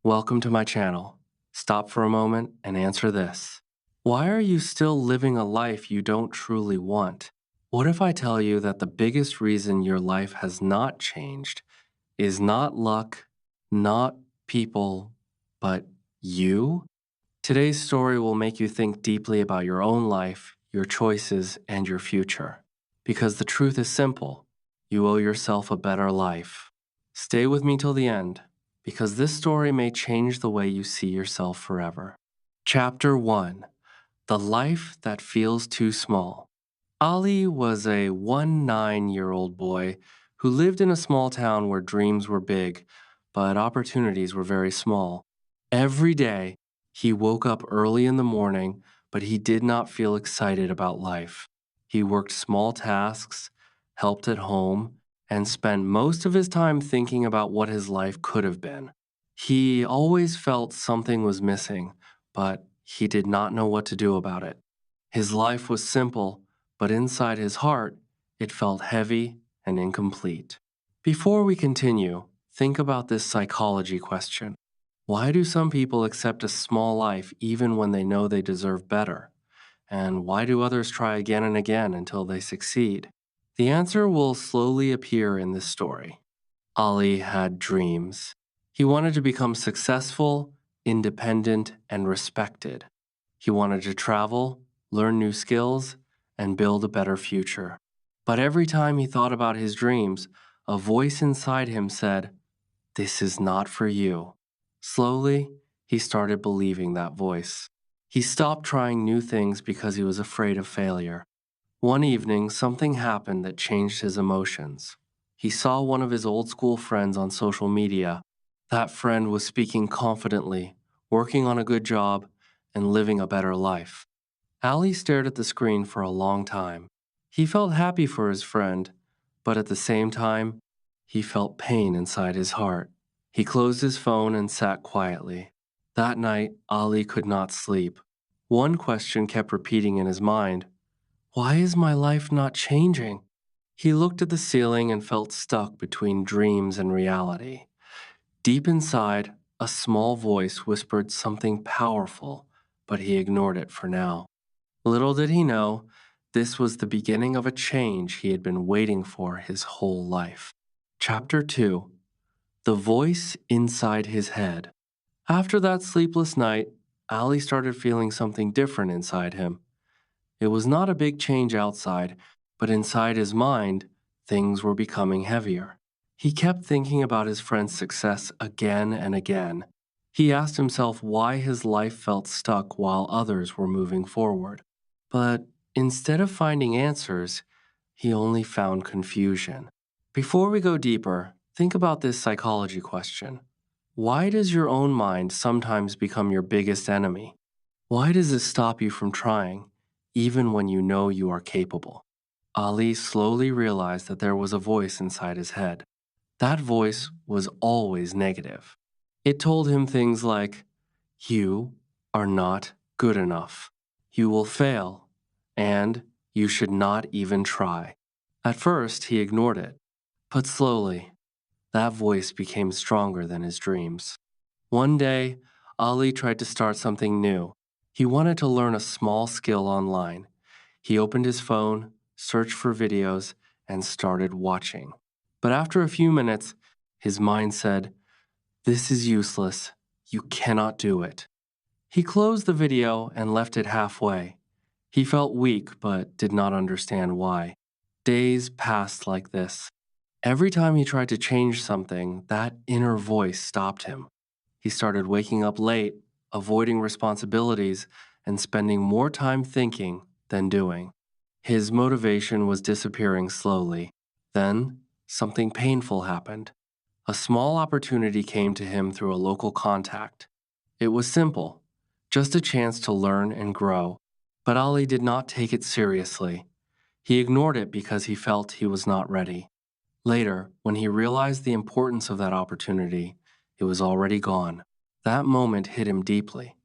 Welcome to my channel. Stop for a moment and answer this. Why are you still living a life you don't truly want? What if I tell you that the biggest reason your life has not changed is not luck, not people, but you? Today's story will make you think deeply about your own life, your choices, and your future. Because the truth is simple. You owe yourself a better life. Stay with me till the end, because this story may change the way you see yourself forever. Chapter 1: The Life That Feels Too Small. Ali was a 19-year-old boy who lived in a small town where dreams were big, but opportunities were very small. Every day, he woke up early in the morning, but he did not feel excited about life. He worked small tasks, helped at home, and spent most of his time thinking about what his life could have been. He always felt something was missing, but he did not know what to do about it. His life was simple, but inside his heart, it felt heavy and incomplete. Before we continue, think about this psychology question. Why do some people accept a small life even when they know they deserve better? And why do others try again and again until they succeed? The answer will slowly appear in this story. Ali had dreams. He wanted to become successful, independent, and respected. He wanted to travel, learn new skills, and build a better future. But every time he thought about his dreams, a voice inside him said, "This is not for you." Slowly, he started believing that voice. He stopped trying new things because he was afraid of failure. One evening, something happened that changed his emotions. He saw one of his old school friends on social media. That friend was speaking confidently, working on a good job, and living a better life. Ali stared at the screen for a long time. He felt happy for his friend, but at the same time, he felt pain inside his heart. He closed his phone and sat quietly. That night, Ali could not sleep. One question kept repeating in his mind: why is my life not changing? He looked at the ceiling and felt stuck between dreams and reality. Deep inside, a small voice whispered something powerful, but he ignored it for now. Little did he know, this was the beginning of a change he had been waiting for his whole life. Chapter 2: The Voice Inside His Head. After that sleepless night, Ali started feeling something different inside him. It was not a big change outside, but inside his mind, things were becoming heavier. He kept thinking about his friend's success again and again. He asked himself why his life felt stuck while others were moving forward. But instead of finding answers, he only found confusion. Before we go deeper, think about this psychology question. Why does your own mind sometimes become your biggest enemy? Why does it stop you from trying, even when you know you are capable? Ali slowly realized that there was a voice inside his head. That voice was always negative. It told him things like, "You are not good enough. You will fail. And you should not even try." At first, he ignored it. But slowly, that voice became stronger than his dreams. One day, Ali tried to start something new. He wanted to learn a small skill online. He opened his phone, searched for videos, and started watching. But after a few minutes, his mind said, "This is useless. You cannot do it." He closed the video and left it halfway. He felt weak but did not understand why. Days passed like this. Every time he tried to change something, that inner voice stopped him. He started waking up late, avoiding responsibilities, and spending more time thinking than doing. His motivation was disappearing slowly. Then, something painful happened. A small opportunity came to him through a local contact. It was simple, just a chance to learn and grow. But Ali did not take it seriously. He ignored it because he felt he was not ready. Later, when he realized the importance of that opportunity, it was already gone. That moment hit him deeply.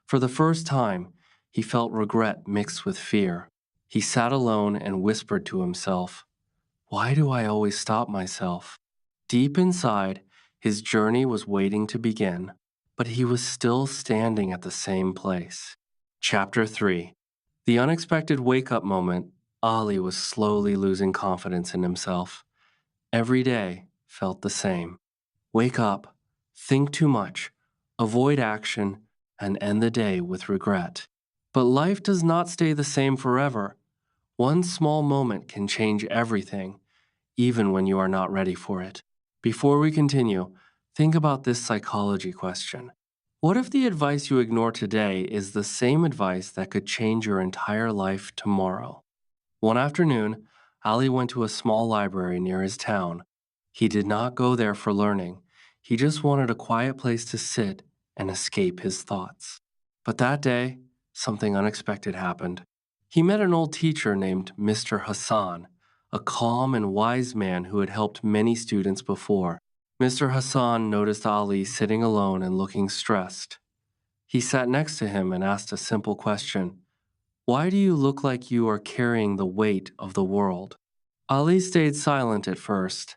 For the first time, he felt regret mixed with fear. He sat alone and whispered to himself, "Why do I always stop myself?" Deep inside, his journey was waiting to begin. but he was still standing at the same place. Chapter 3. The unexpected wake up moment. Ali was slowly losing confidence in himself. Every day felt the same. Wake up, think too much, avoid action, and end the day with regret. But life does not stay the same forever. One small moment can change everything, even when you are not ready for it. Before we continue, think about this psychology question. What if the advice you ignore today is the same advice that could change your entire life tomorrow? One afternoon, Ali went to a small library near his town. He did not go there for learning. He just wanted a quiet place to sit and escape his thoughts. But that day, something unexpected happened. He met an old teacher named Mr. Hassan, a calm and wise man who had helped many students before. Mr. Hassan noticed Ali sitting alone and looking stressed. He sat next to him and asked a simple question. Why do you look like you are carrying the weight of the world? Ali stayed silent at first,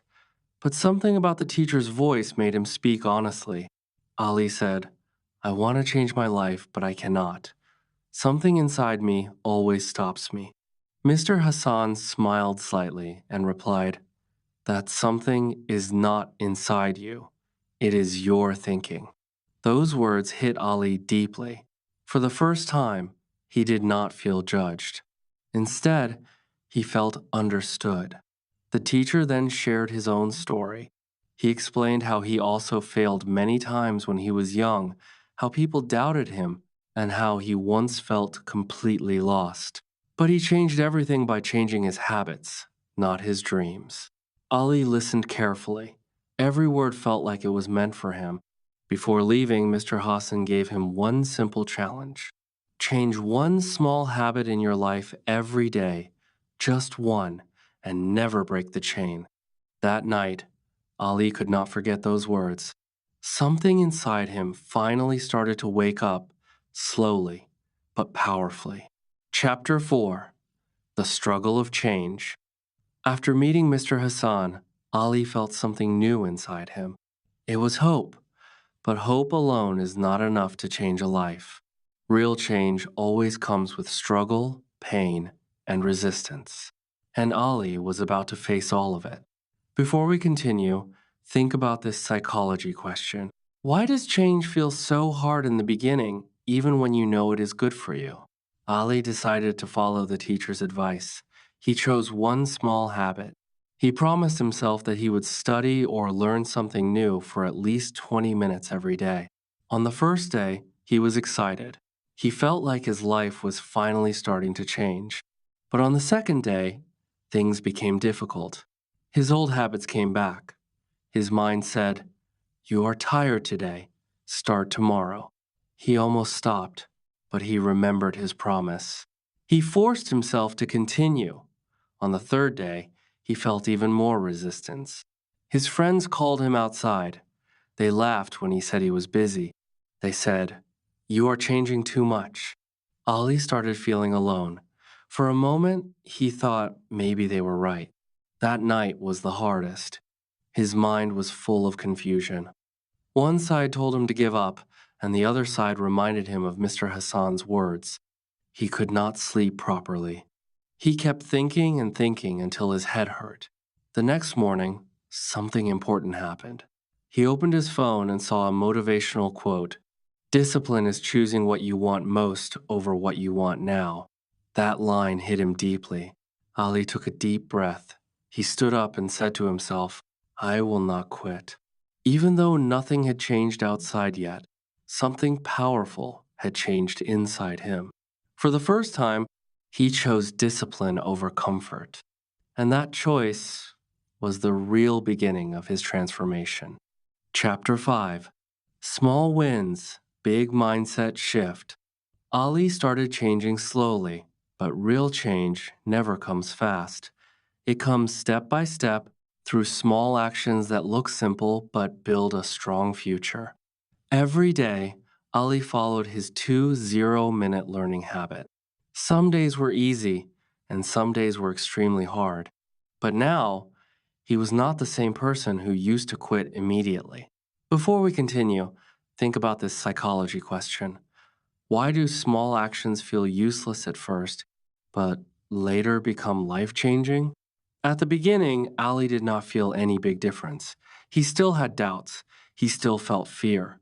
but something about the teacher's voice made him speak honestly. Ali said, I want to change my life, but I cannot. Something inside me always stops me. Mr. Hassan smiled slightly and replied, that something is not inside you. It is your thinking. Those words hit Ali deeply. For the first time, he did not feel judged. Instead, he felt understood. The teacher then shared his own story. He explained how he also failed many times when he was young, how people doubted him, and how he once felt completely lost. But he changed everything by changing his habits, not his dreams. Ali listened carefully. Every word felt like it was meant for him. Before leaving, Mr. Hassan gave him one simple challenge. Change one small habit in your life every day, just one, and never break the chain. That night, Ali could not forget those words. Something inside him finally started to wake up, slowly but powerfully. Chapter 4. The Struggle of Change. After meeting Mr. Hassan, Ali felt something new inside him. It was hope, but hope alone is not enough to change a life. Real change always comes with struggle, pain, and resistance. And Ali was about to face all of it. Before we continue, think about this psychology question. Why does change feel so hard in the beginning, even when you know it is good for you? Ali decided to follow the teacher's advice. He chose one small habit. He promised himself that he would study or learn something new for at least 20 minutes every day. On the first day, he was excited. He felt like his life was finally starting to change. But on the second day, things became difficult. His old habits came back. His mind said, you are tired today. Start tomorrow. He almost stopped, but he remembered his promise. He forced himself to continue. On the third day, he felt even more resistance. His friends called him outside. They laughed when he said he was busy. They said, you are changing too much. Ali started feeling alone. For a moment, he thought maybe they were right. That night was the hardest. His mind was full of confusion. One side told him to give up, and the other side reminded him of Mr. Hassan's words. He could not sleep properly. He kept thinking and thinking until his head hurt. The next morning, something important happened. He opened his phone and saw a motivational quote. Discipline is choosing what you want most over what you want now. That line hit him deeply. Ali took a deep breath. He stood up and said to himself, I will not quit. Even though nothing had changed outside yet, something powerful had changed inside him. For the first time, he chose discipline over comfort. And that choice was the real beginning of his transformation. Chapter 5. Small wins, big mindset shift. Ali started changing slowly, but real change never comes fast. It comes step by step through small actions that look simple but build a strong future. Every day, Ali followed his 2 0-minute learning habit. Some days were easy, and some days were extremely hard. But now, he was not the same person who used to quit immediately. Before we continue, think about this psychology question. Why do small actions feel useless at first, but later become life changing? At the beginning, Ali did not feel any big difference. He still had doubts, he still felt fear,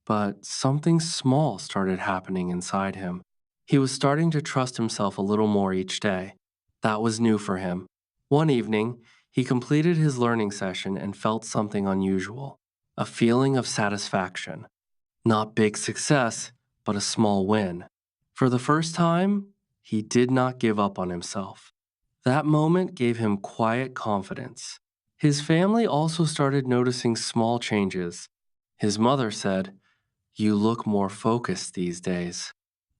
but something small started happening inside him. He was starting to trust himself a little more each day. That was new for him. One evening, he completed his learning session and felt something unusual, a feeling of satisfaction. Not big success, but a small win. For the first time, he did not give up on himself. That moment gave him quiet confidence. His family also started noticing small changes. His mother said, "You look more focused these days."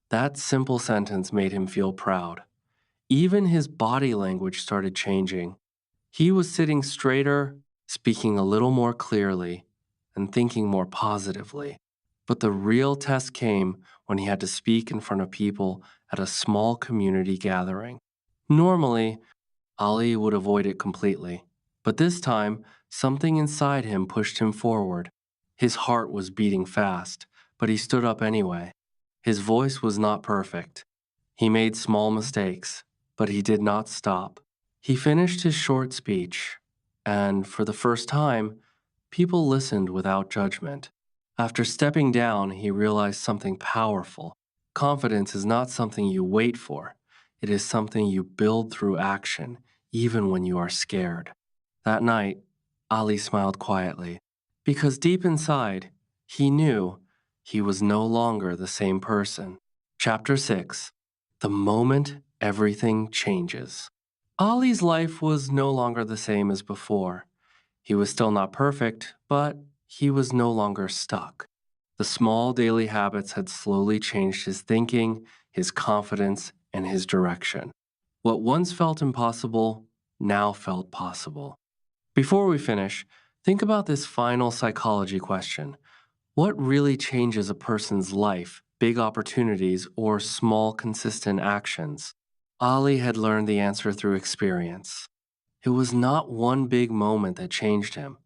That simple sentence made him feel proud. Even his body language started changing. He was sitting straighter, speaking a little more clearly, and thinking more positively. But the real test came when he had to speak in front of people at a small community gathering. Normally, Ali would avoid it completely. But this time, something inside him pushed him forward. His heart was beating fast, but he stood up anyway. His voice was not perfect. He made small mistakes, but he did not stop. He finished his short speech, and for the first time, people listened without judgment. After stepping down, he realized something powerful. Confidence is not something you wait for, it is something you build through action, even when you are scared. That night, Ali smiled quietly, because deep inside, he knew he was no longer the same person. Chapter 6. The Moment Everything Changes. Ali's life was no longer the same as before. He was still not perfect, but he was no longer stuck. The small daily habits had slowly changed his thinking, his confidence, and his direction. What once felt impossible now felt possible. Before we finish, think about this final psychology question. What really changes a person's life, big opportunities, or small, consistent actions? Ali had learned the answer through experience. It was not one big moment that changed him.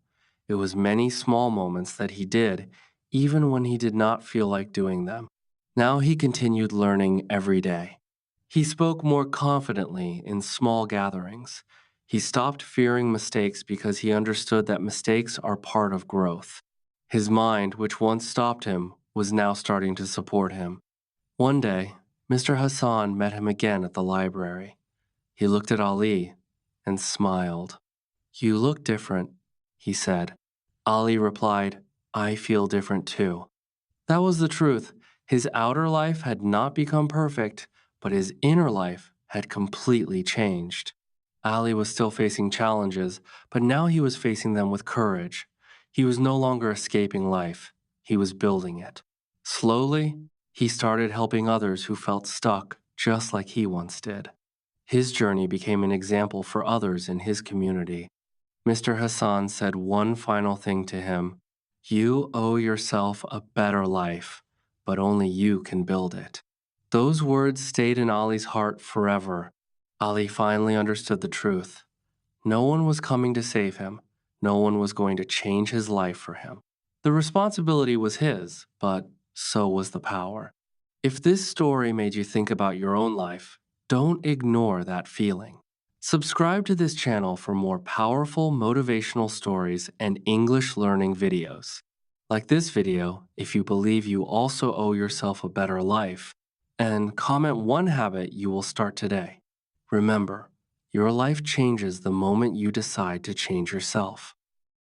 It was many small moments that he did, even when he did not feel like doing them. Now he continued learning every day. He spoke more confidently in small gatherings. He stopped fearing mistakes because he understood that mistakes are part of growth. His mind, which once stopped him, was now starting to support him. One day, Mr. Hassan met him again at the library. He looked at Ali and smiled. "You look different," he said. Ali replied, "I feel different too." That was the truth. His outer life had not become perfect, but his inner life had completely changed. Ali was still facing challenges, but now he was facing them with courage. He was no longer escaping life, he was building it. Slowly, he started helping others who felt stuck just like he once did. His journey became an example for others in his community. Mr. Hassan said one final thing to him: "You owe yourself a better life, but only you can build it." Those words stayed in Ali's heart forever. Ali finally understood the truth. No one was coming to save him. No one was going to change his life for him. The responsibility was his, but so was the power. If this story made you think about your own life, don't ignore that feeling. Subscribe to this channel for more powerful motivational stories and English learning videos. Like this video if you believe you also owe yourself a better life, and comment one habit you will start today. Remember, your life changes the moment you decide to change yourself.